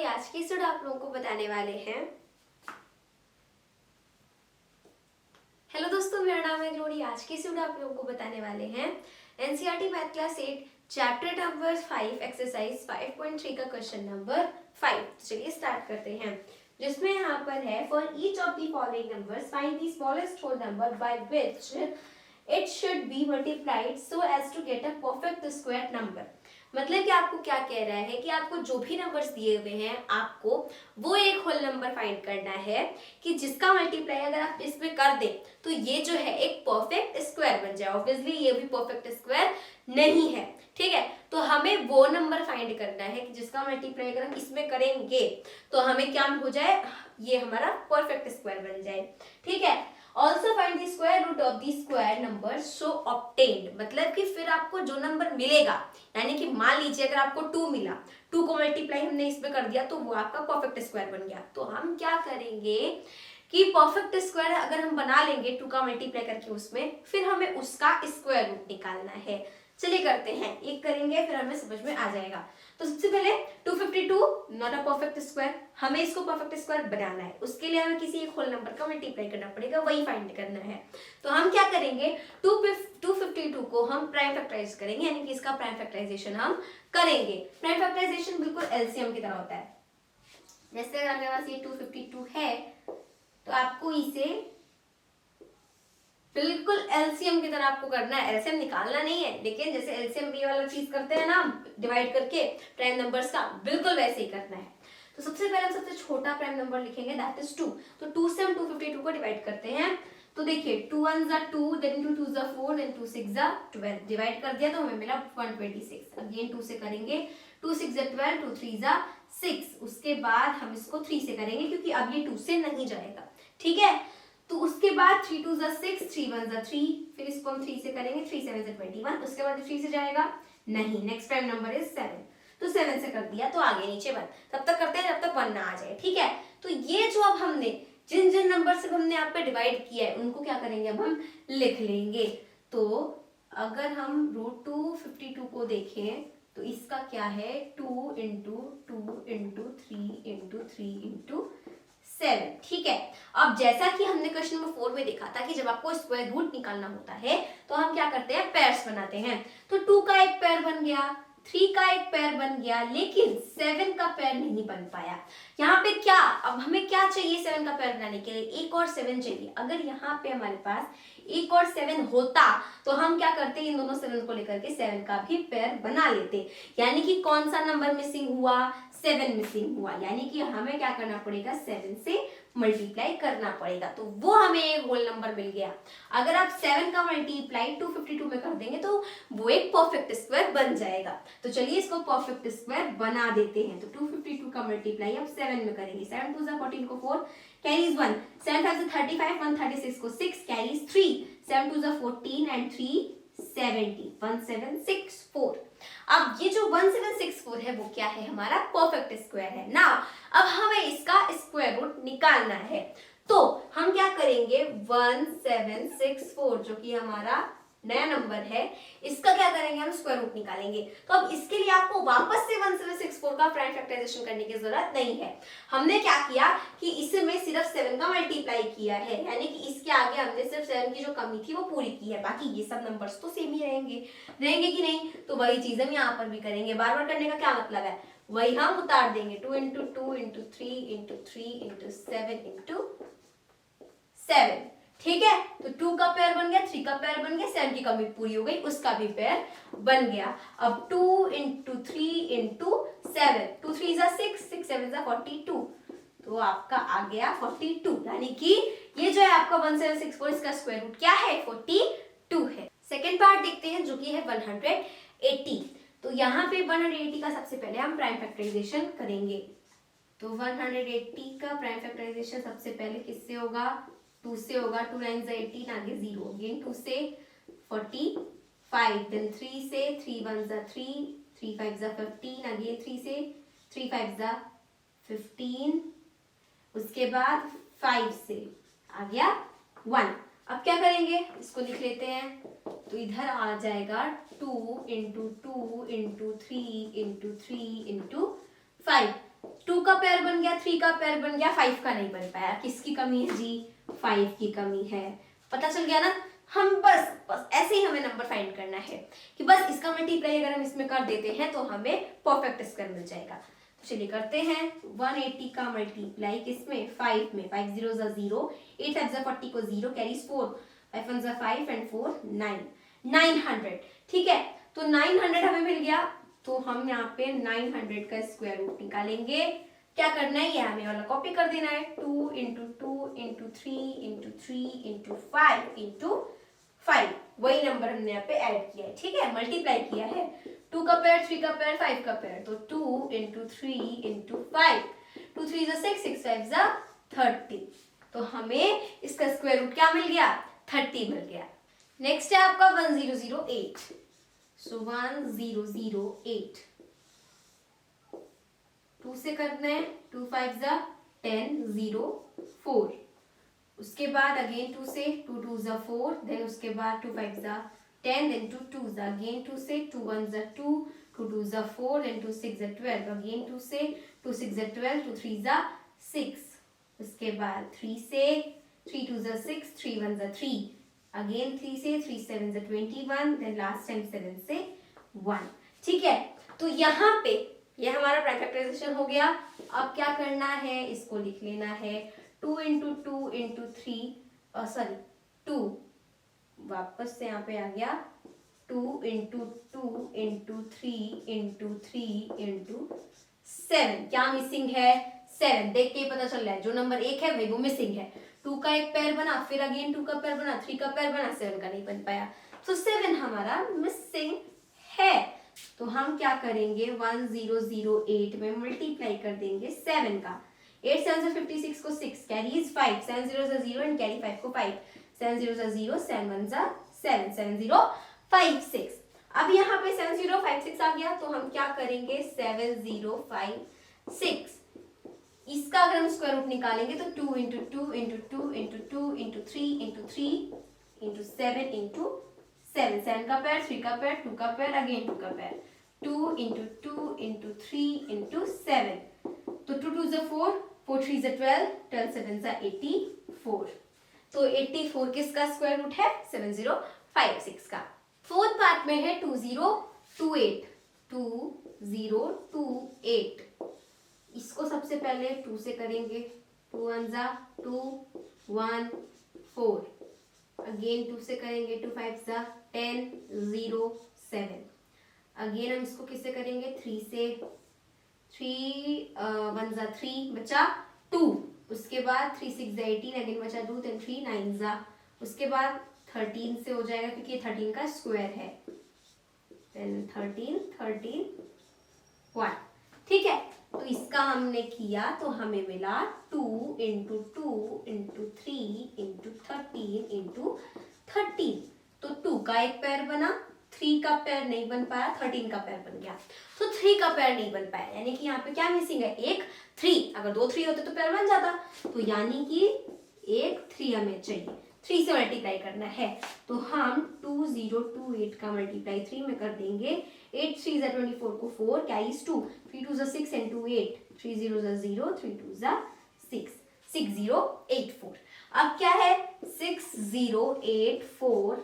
आज की स्टूड आप लोगों को बताने वाले हैं। हेलो दोस्तों, मेरा नाम है ग्लोरी। आज की स्टूड आप लोगों को बताने वाले हैं NCERT math class 8 chapter number 5 exercise 5.3 का क्वेश्चन नंबर 5। चलिए स्टार्ट करते हैं, जिसमें यहाँ पर है for each of the following numbers find the smallest whole number by which it should be multiplied so as to get a perfect square number. मतलब कि आपको क्या कह रहा है कि आपको जो भी नंबर्स दिए हुए हैं आपको वो एक होल नंबर फाइंड करना है कि जिसका मल्टीप्लाई अगर आप इसमें कर दें तो ये जो है एक परफेक्ट स्क्वायर बन जाए। ऑब्वियसली ये भी परफेक्ट स्क्वायर नहीं है, ठीक है। तो हमें वो नंबर फाइंड करना है कि जिसका मल्टीप्लाई अगर हम इसमें करेंगे तो हमें क्या हो जाए, ये हमारा परफेक्ट स्क्वायर बन जाए, ठीक है। Also find the square root of the square number so obtained, मतलब कि फिर आपको जो नंबर मिलेगा, यानी कि मान लीजिए अगर आपको 2 मिला, 2 को मल्टीप्लाई हमने इसमें कर दिया तो वो आपका परफेक्ट स्क्वायर बन गया। तो हम क्या करेंगे कि परफेक्ट स्क्वायर अगर हम बना लेंगे 2 का मल्टीप्लाई करके उसमें, फिर हमें उसका स्क्वायर रूट निकालना है। चलिए करते हैं, एक करेंगे फिर हमें समझ में आ जाएगा। तो सबसे पहले 252 नॉट अ परफेक्ट स्क्वायर, हमें इसको परफेक्ट स्क्वायर बनाना है। उसके लिए हमें किसी एक होल नंबर का मल्टीप्लाई करना पड़ेगा, वही फाइंड करना है। तो हम क्या करेंगे, 252 को हम प्राइम फैक्टराइज करेंगे, यानी कि इसका प्राइम फैक्टराइजेशन हम करेंगे। प्राइम फैक्टराइजेशन बिल्कुल एलसीएम की तरह होता है। जैसे अगर आपके पास ये 252 है तो आपको इसे बिल्कुल एलसीएम की तरह आपको करना है। एलसीएम निकालना नहीं है, लेकिन जैसे एलसीएम बी वाला चीज करते हैं ना डिवाइड करके प्राइम नंबर्स का, बिल्कुल वैसे ही करना है। तो सबसे पहले हम सबसे छोटा प्राइम नंबर लिखेंगे, दैट इज 2। तो 2 से हम 252 को डिवाइड करते हैं। तो देखिए 2 1 जा 2, देन 2 2 जा 4, देन 2 6 जा 12, डिवाइड कर दिया तो हमें मिला 126। अगेन 2 से करेंगे, 2 6 जा 12, 2 3 जा 6। उसके बाद हम इसको 3 से करेंगे क्योंकि अब ये 2 से नहीं जाएगा, ठीक है। तो उसके बाद 3 2 जा 6, 3 1 जा 3, फिर इसको हम 3 से करेंगे, 3 7 जा 21। उसके बाद 3 से जाएगा नहीं, नेक्स्ट प्राइम नंबर इज 7। तो 7 से कर दिया तो आगे नीचे 1, तब तक करते हैं जब तक 1 ना आ जाए, ठीक है। तो ये जो अब हमने जिन जिन नंबर से हमने यहाँ पे डिवाइड किया है उनको क्या करेंगे, अब हम लिख लेंगे। तो अगर हम रूट 252 को देखें तो इसका क्या है, 2 इंटू 2 इंटू 3 इंटू 3 इंटू 7, ठीक है। अब जैसा कि हमने क्वेश्चन नंबर 4 में देखा था कि जब आपको स्क्वायर रूट निकालना होता है तो हम क्या करते हैं, पेयर्स बनाते हैं। तो 2 का एक पेयर बन गया, 3 का एक पेयर बन गया, लेकिन 7 का पेयर नहीं बन पाया। यहाँ पे क्या, अब हमें क्या चाहिए 7 का पेयर बनाने के लिए, एक और 7 चाहिए। अगर यहाँ पे हमारे पास एक और 7 होता तो हम क्या करते, इन दोनों 7 को लेकर के 7 का भी पेयर बना लेते। यानी कि कौन सा नंबर मिसिंग हुआ, 7 मिसिंग हुआ, यानी कि हमें क्या करना पड़ेगा, 7 से मल्टीप्लाई करना पड़ेगा। तो वो हमें एक होल नंबर मिल गया। अगर आप 7 का मल्टीप्लाई 252 में कर देंगे तो वो एक परफेक्ट स्क्वायर बन जाएगा। तो चलिए इसको परफेक्ट स्क्वायर बना देते हैं। तो 252 का मल्टीप्लाई अब 7 में करेंगे, 7 2 जा 14 को 4 कैरीज 1, 7 5 जा 35, 136 को 6 कैरीज 3, 7 2 जा 14 एंड 3 70, 1764। अब ये जो 1764 है वो क्या है, हमारा परफेक्ट स्क्वायर है ना। अब हमें इसका स्क्वायर रूट निकालना है। तो हम क्या करेंगे, 1764 जो कि हमारा नया नंबर है, इसका क्या करेंगे, हम स्क्वायर रूट निकालेंगे। तो अब इसके लिए आपको वापस से 1764 का प्राइम फैक्टराइजेशन करने की जरूरत नहीं है। हमने क्या किया कि इसमें सिर्फ 7 का मल्टीप्लाई किया है, यानी कि इसके आगे हमने सिर्फ 7 की जो कमी थी वो पूरी की है। बाकी ये सब नंबर्स तो सेम ही रहेंगे कि नहीं। तो वही चीज हम यहाँ पर भी करेंगे। बार बार करने का क्या मतलब है, वही हम उतार देंगे, 2 into 2 into 3 into 3 into 7 into 7, ठीक है। तो 2 का पेयर बन गया, 3 का पेयर बन गया, 7 की कमी पूरी हो गई, उसका भी पेयर बन गया। अब 2 इंटू 3 इंटू 7, 2 3 जा 6, 6 7 जा 42, तो आपका आ गया 42। यानी कि ये जो है आपका 1764, इसका स्क्वायर रूट क्या है, 42 है। सेकेंड पार्ट देखते हैं जो कि है 180। तो यहाँ पे 180 का सबसे पहले हम प्राइम फैक्टराइजेशन करेंगे। तो 180 का प्राइम फैक्टराइजेशन सबसे पहले किससे होगा, 2 से होगा, 2 9 जा 18, आगे 0, अगेन 2 से 45, देन 3 से, 3 1 जा 3, 3 5 जा 15, अगेन 3 से, 3 5 जा 15, उसके बाद 5 से आ गया 1। अब क्या करेंगे, इसको लिख लेते हैं। तो इधर आ जाएगा 2 इंटू 2 इंटू 3 इंटू 3 इंटू 5। 2 का पेयर बन गया, 3 का पेयर बन गया, 5 का नहीं बन पाया। किसकी कमी है जी? 5 की कमी है। पता चल गया ना? हम बस ऐसे ही हमें नंबर फाइंड करना है कि बस इसका मल्टीप्लाई अगर हम इसमें कर देते हैं तो हमें परफेक्ट स्क्वायर मिल जाएगा। तो चलिए करते हैं। 180 का मल्टीप्लाई किसमें? 5 में। 5 0 ज़ा 0, 8 5 ज़ा 40 को 0 कैरीज 4, 5 1 ज़ा 5 एंड 4 9, 900। ठीक है, तो 900 हमें मिल गया। तो हम यहाँ पे 900 का स्क्वायर रूट निकालेंगे। क्या करना है? ये हमें वाला कॉपी कर देना है। 2 into 2 into 3 into 3 into 5 into 5, वही नंबर हमने यहाँ पे ऐड किया है। ठीक है, मल्टीप्लाई किया है। 2 का पेयर, 3 का पेयर, 5 का पेयर, तो 2 इंटू 3 इंटू 5, 2 3 ज़ा 6, 6 5 ज़ा 30। तो हमें इसका स्क्वायर रूट क्या मिल गया? 30 मिल गया। नेक्स्ट है आपका 1008। सो 1008 2 से करना है। 2 5 ज़ा 10, 0 4। उसके बाद अगेन 2 से, 2 2 ज़ा 4, देन उसके बाद 2 5 ज़ा 10, देन 2 2 ज़ा अगेन 2 से, 2 1 ज़ा 2, 2 2 ज़ा 4, देन 2 6 ज़ा 12, अगेन 2 से, 2 6 ज़ा 12, 2 3 ज़ा 6। उसके बाद 3 से, 3 2 ज़ा 6, 3 1 ज़ा 3, अगेन 3 से, 3 7 ज़ा 21, देन लास्ट टाइम 7 से 1। ठीक है, तो यहाँ पे ये हमारा प्राइम फैक्टराइजेशन हो गया। अब क्या करना है? इसको लिख लेना है 2 इंटू 2 इंटू 3, सॉरी 2, वापस से यहाँ पे आ गया 2 इंटू 2 इंटू 3 इंटू 3 इंटू 7। क्या मिसिंग है? 7। देख के ही पता चल रहा है जो नंबर 1 है वही वो मिसिंग है। 2 का एक पेयर बना, फिर अगेन 2 का पेयर बना, 3 का पेयर बना, 7 का नहीं बन पाया, तो 7 हमारा मिसिंग है। तो हम क्या करेंगे? 1008 में मल्टीप्लाई कर देंगे 7 का। 8 7 ज़ा 56 को 6 कैरीज 5, 7 0 ज़ा 0 एंड कैरी 5 को 5, 7 0 ज़ा 0, 7 1 ज़ा 7, 7 0 5 6। अब यहाँ पे 7 0 5 6 आ गया, तो हम क्या करेंगे? 7 0 5 6। इसका अगर हम स्क्वायर रूट निकालेंगे तो 2 into 2 into 2 into 2 into 3 into 3 into 7 into 7, 7 का पेयर, 3 का पेयर, 2 का पेयर, अगेन 2 का पेयर, 2 इंटू 2 इंटू 3 इंटू 7, तो 2 2 ज़ा 4, 4 3 ज़ा 12, 12 7 ज़ा 84। तो 84 किसका स्क्वायर रूट है? 7056 का। फोर्थ पार्ट में है 2028। 2028 इसको सबसे पहले 2 से करेंगे। 2 1 ज़ा 2, 1 4, अगेन 2 से करेंगे। 2 5 ज़ा 10, 0 7, अगेन हम इसको किससे करेंगे? 3 से। 3 1 ज़ा 3, बचा 2, उसके बाद 3 6 ज़ा 18, अगेन बचा 2, देन 3 9 ज़ा, उसके बाद 13 से हो जाएगा क्योंकि ये 13 का स्क्वायर है, देन 13 13 1। ठीक है, तो इसका हमने किया तो हमें मिला 2 इंटू 2 इंटू 3 इंटू 13 इंटू 13। तो 2 का एक पेयर बना, 3 का पेयर नहीं बन पाया, 13 का पेयर बन गया। तो 3 का पेयर नहीं बन पाया, यानी कि यहाँ पे क्या मिसिंग है? एक 3। अगर 2 3 होते तो पेयर बन जाता, तो यानी कि एक 3 हमें चाहिए। 3 से मल्टीप्लाई करना है, तो हम 2028 का मल्टीप्लाई 3 में कर देंगे। 8 3 ज़ा 24 को 4 कैरीज 2, 3 2 ज़ा 6 एंड 2 8, 3 0 ज़ा 0, 3 2 ज़ा 6, 6084। अब क्या है? 6084,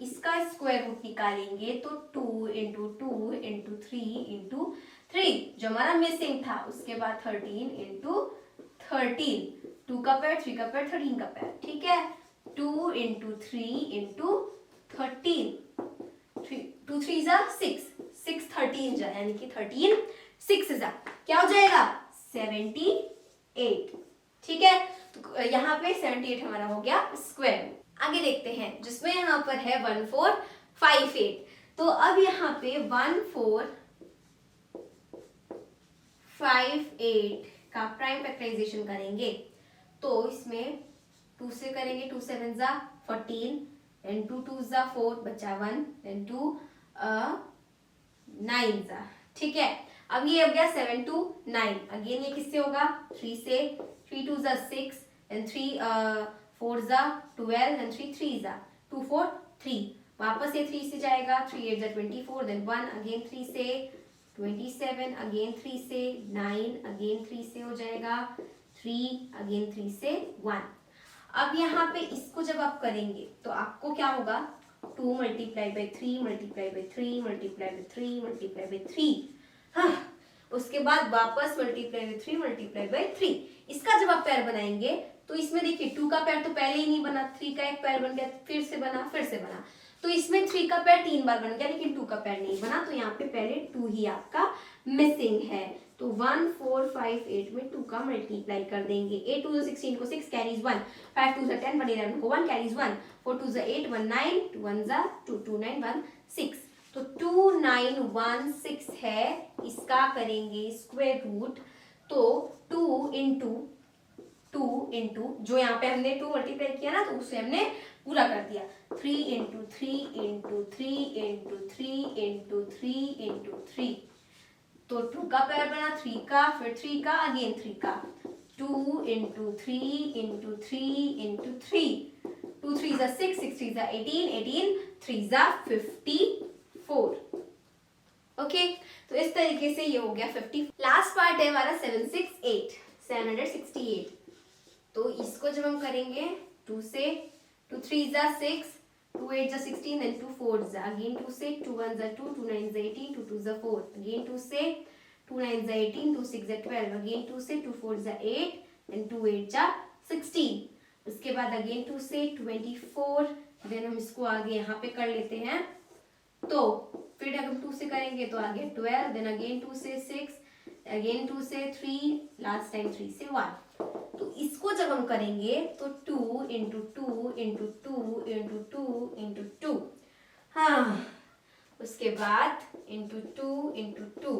इसका स्क्वायर रूट निकालेंगे तो 2 इंटू 2 इंटू 3 इंटू 3, जो हमारा मिसिंग था, उसके बाद 13 इंटू 13, 2 का पेयर, 3 का पेयर, 13 का पेयर। ठीक है, 2 इंटू 3 इंटू 13, 2 3 ज़ा 6, 6 13 जा, यानी कि 13 6 ज़ा क्या हो जाएगा? 78। ठीक है, तो यहाँ पे 78 हमारा हो गया स्क्वायर। आगे देखते हैं, जिसमें यहाँ पर है 1458। तो अब यहाँ पे 1458 का प्राइम फैक्टराइजेशन करेंगे, तो इसमें 2 से करेंगे। 2 7 ज़ा 14, एंड 2 2 ज़ा 4, बचा 1, एंड 2 9 ज़ा। ठीक है, अब ये हो गया 7 2 9, अगेन ये किससे होगा? 3 से। 3 2 ज़ा 6, एंड 3 4 ज़ा 12, एंड 3 3 ज़ा 2 4 3, वापस ये 3 से जाएगा। 3 8 ज़ा 24, देन 1, अगेन 3 से 27, अगेन 3 से 9, अगेन 3 से हो जाएगा 3, अगेन 3 से 1। अब यहाँ पे इसको जब आप करेंगे तो आपको क्या होगा, 2 multiply by 3 multiply by 3 multiply by 3 multiply by 3, उसके बाद वापस मल्टीप्लाई बाई 3 मल्टीप्लाई बाई 3। इसका जब आप पैर बनाएंगे तो इसमें देखिए 2 का पैर तो पहले ही नहीं बना, 3 का एक पैर बन गया, फिर से बना, फिर से बना, तो इसमें 3 का पैर 3 बार बन गया लेकिन 2 का पैर नहीं बना, तो यहाँ पे पहले 2 ही आपका मिसिंग है। तो 1 4 5 8 में 2 का मल्टीप्लाई कर देंगे। 8 2 16 को 6 कैरीज 1, 5 2 10 1 11 को 1 कैरीज 1, 4 2 8 1 9 2 1 2 2 9 1 6, तो 2 9 1 6 है, इसका करेंगे स्क्वायर रूट, तो 2 इंटू जो यहाँ पे हमने 2 मल्टीप्लाई किया ना तो उसे हमने पूरा कर दिया, 3 into 3 into 3 into 3 into 3 into 3, तो 2 का पैर बना 3 का, फिर 3 का, अगेन 3 का, 2 इंटू 3 इंटू 3 इंटू 3, 2 3 जा 6, 6 3 जा 18, 18 3 जा 54। ओके, तो इस तरीके से ये हो गया 50। लास्ट पार्ट है हमारा 768, 768। तो इसको जब हम करेंगे 2 से, 2 3 जा 6, 2 8 जा 16 एंड 2 4 जा, अगेन 2 से, 2 1 जा 2, 2 9 जा 18, 2 2 जा 4, अगेन 2 से, 2 9 जा 18, 2 6 जा 12, अगेन 2 से, 2 4 जा 8 एंड 2 8 जा 16। उसके बाद अगेन 2 से 24, देन हम इसको आगे यहाँ पे कर लेते हैं, तो फिर अगर 2 से करेंगे तो आगे 12, देन अगेन 2 से 6, अगेन 2 से 3, लास्ट टाइम 3 से 1। तो इसको जब हम करेंगे तो 2 इंटू 2 इंटू 2 इंटू 2 इंटू 2, हाँ, उसके बाद इंटू 2 इंटू 2,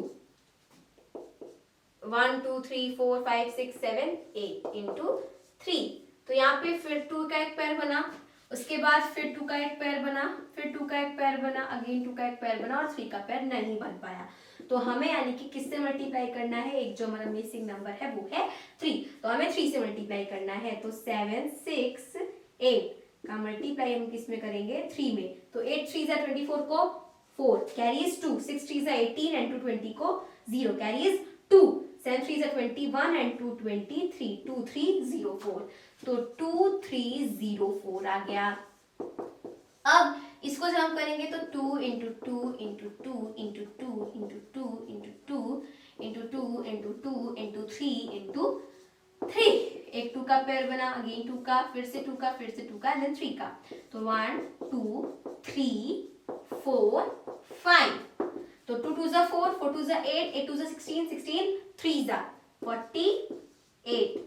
1 2 3 4 5 6 7 8 इंटू 3, तो यहाँ पे फिर 2 का एक पैर बना, उसके बाद फिर 2 का एक पैर बना, फिर 2 का एक पैर बना, अगेन 2 का एक पैर बना और 3 का पैर नहीं बन पाया, तो हमें यानी कि किससे मल्टीप्लाई करना है, एक जो हमारा मिसिंग नंबर है वो है 3, तो हमें 3 से मल्टीप्लाई करना है, तो 7 6 8 का मल्टीप्लाई हम किस में करेंगे, 3 में, तो 8 3 जा 24 को 4 कैरीज 2, 6 3 जा 18 एंड 2 20 को 0 कैरीज 2, 7 3 जा 21 एंड 2 23, 2 3 0 4, तो 2 3 0 4 आ गया। अब इसको जब हम करेंगे तो 2 into 2 into 2 into 2 into 2 into 2 into 2 into 2 into 3 into 3, एक 2 का पैर बना, अगेन 2 का, फिर से 2 का, फिर से 2 का, देन 3 का, तो 1 2 3 4 5, तो 2 2 जा 4, 4 2 जा 8, 8 2 जा 16, 16 3 जा 48,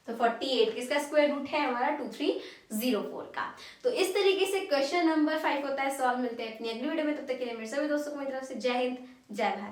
तो 48 किसका स्क्वायर रूट है हमारा 2304 का। तो इस तरीके से क्वेश्चन नंबर 5 होता है सॉल्व। मिलते हैं अपनी अगली वीडियो में, तब तक के लिए मेरे सभी दोस्तों को मेरी तरफ से जय हिंद, जय भारत।